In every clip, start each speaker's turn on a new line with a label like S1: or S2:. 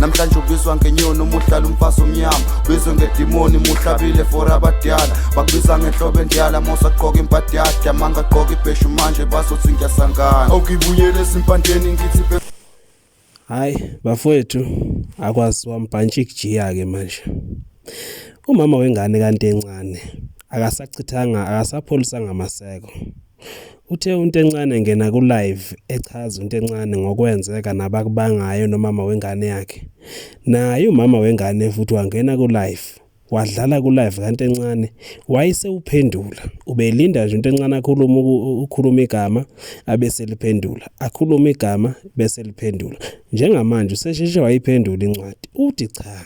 S1: namhlanje ubizwa ngenyoni umuhlala umfazi omnyama ubizwe ngedimoni muhlabile for abadala bakubiza ngenhlobo endiyala mosaqoka impahla yakhe amanga aqoka ibheshu manje bazothi ngiyasangana okuyibuyela esimpandeni ngithi
S2: hayi bafowethu akwazi wambhantshi kujiya ke manje umama wengane kanti encane akasachithanga akasapholisanga amaseko uthe unto encane ngena ku live echaza unto encane ngokwenzeka nabakubangayo nomama wengane yakhe naye umama wengane futhi wangena ku live wadlala ku live kanti encane wayise uphendula ubelinda nje into encane ukhuluma igama abese liphendula akhuluma igama bese liphendula njengamanje usesheshe wayiphendula incwadi uthi cha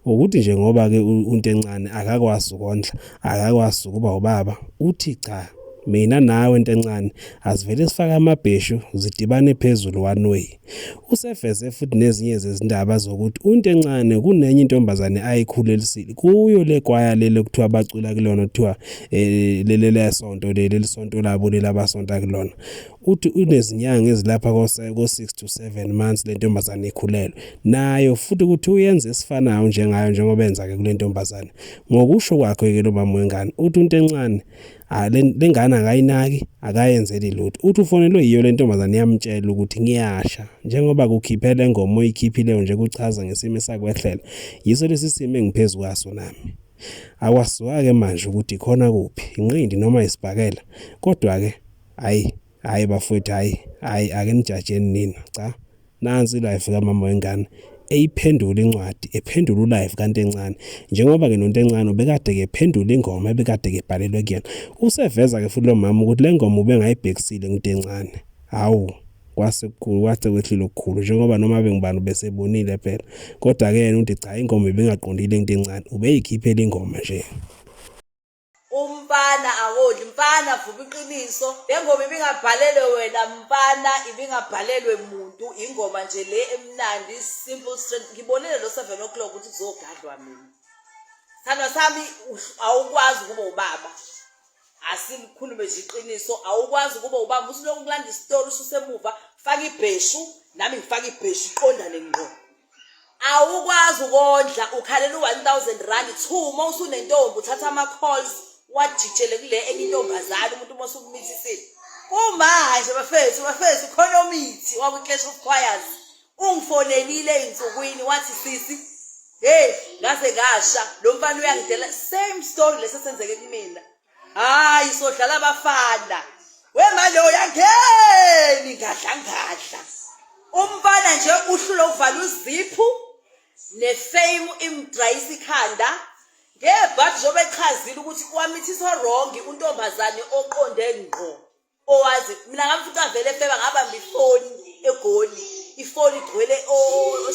S2: ukuthi nje ngoba ke unto encane akakwazi ukondla akakwazi ukuba ubaba uthi cha mina nawe into encane asivele sifaka amabheshu zidibane phezulu one way usefeze futhi nezinye zezindaba zokuthi unto encane kunenye intombazane ayikhulelisile kuyo le kwaya lele kuthiwa bacula kulona kuthiwa lele sonto leli sonto labo labasonta kulona uthi unezinyanga ezilapha ko 6 to 7 months le ntombazane ikhulelwe nayo futhi ukuthi uyenze esifanayo njengayo njengoba enza ke kule ntombazane ngokusho kwakhe ke lo mama wengane uthi unto encane lengane akayinaki akayenzeli lutho uthi ufonelwe yiyo le ntombazane yamtshela ukuthi ngiyasha njengoba kukhiphele ingoma oyikhiphile nje kuchaza ngesimo sakwehlela yiso lesi simo engiphezulu kwaso nami akwasiwa ke manje ukuthi khona kuphi inqindi noma isibhakela kodwa ke hayi bafowethu hayi ake nijajeni nina cha nansi live kamama wengane eyiphendula incwadi ephendula live kanti encane njengoba ke nonto encane ubekade ke phendula ingoma ebekade ke bhalelwe kuyena useveza ke futhi lo mama ukuthi le ngoma ubengayibhekisile into encane hawu kwasekukhulu kwathe kwehlilo okukhulu njengoba noma bengibani besebonile phela kodwa ke yena uthi cha ingoma ibingaqondile into encane ubeyikhiphela ingoma nje
S3: umfana akodli mfana vuba iqiniso lengoma ibingabhalelwe wena mfana ibingabhalelwe umuntu ingoma nje le emnandi simple straight ngibonile lo 7 o'clock ukuthi kuzogadlwa mina sithandwa sami awukwazi ukuba ubaba asimkhulume nje iqiniso awukwazi ukuba ubaba usuloku kulanda istory ususemuva faka ibheshu nami ngifaka ibheshu iqondane ngqo awukwazi ukondla ukhalela u1000 rand thuma usunentombi uthatha ama calls wajijele kule enye intombazana umuntu mosukumithisile kumanje bafethu khona omithi waku Clash of Choirs ungifonelile insukwini wathi sisi hey ngase ngasha lo mfana uyangidela same story lesesenzeke kumina hayi sodlala abafana wemalo yangeni ngadla umfana nje uhlulo uvala uziphu nefame imdrayisa ikhanda ngebhathi jobe echazile ukuthi kwamithiswa wrong untombazane oqonde ngqo owazi mina ngamfuthi avele feba ngabamba ifoni egoli ifoni igcwele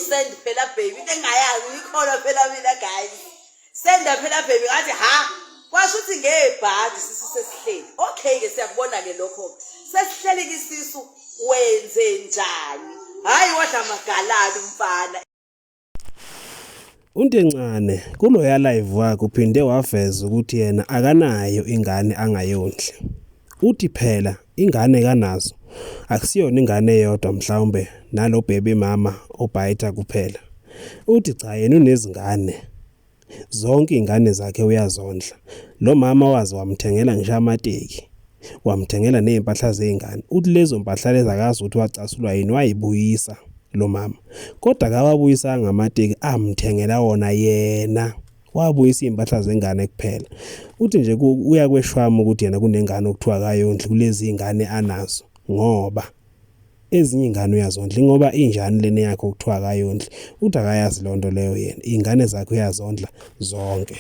S3: send phela baby into engayazi ikhona phela mina guys send phela baby ngathi ha kwasho ukuthi ngebhathi sisu sesihleli okay ke siyakubona ke lokho sesihleli kisisu wenze njani hayi wadla magalalo umfana
S2: unto encane kuloya live wakhe uphinde waveza ukuthi yena akanayo ingane angayondli uthi phela ingane kanazo akusiyona ingane eyodwa mhlawumbe nalo baby mama obhayitha kuphela uthi cha yena unezingane zonke ingane zakhe uyazondla lo mama wazi wamthengela ngisho amateki wamthengela nezimpahla zeingane uthi lezo mpahla lezi akazi ukuthi wacasulwa yini wayibuyisa lo mama kodwa akawabuyisa ngamateki amthengela wona yena wabuyisa impahla zengane kuphela uthi nje uya kweshwama ukuthi yena kunengane okuthiwa kayondli kulezi ingane anazo ngoba ezinye ingane uyazondla ngoba injani lene yakhe okuthiwa kayondli uthi akayazi lonto leyo yena ingane zakhe uyazondla zonke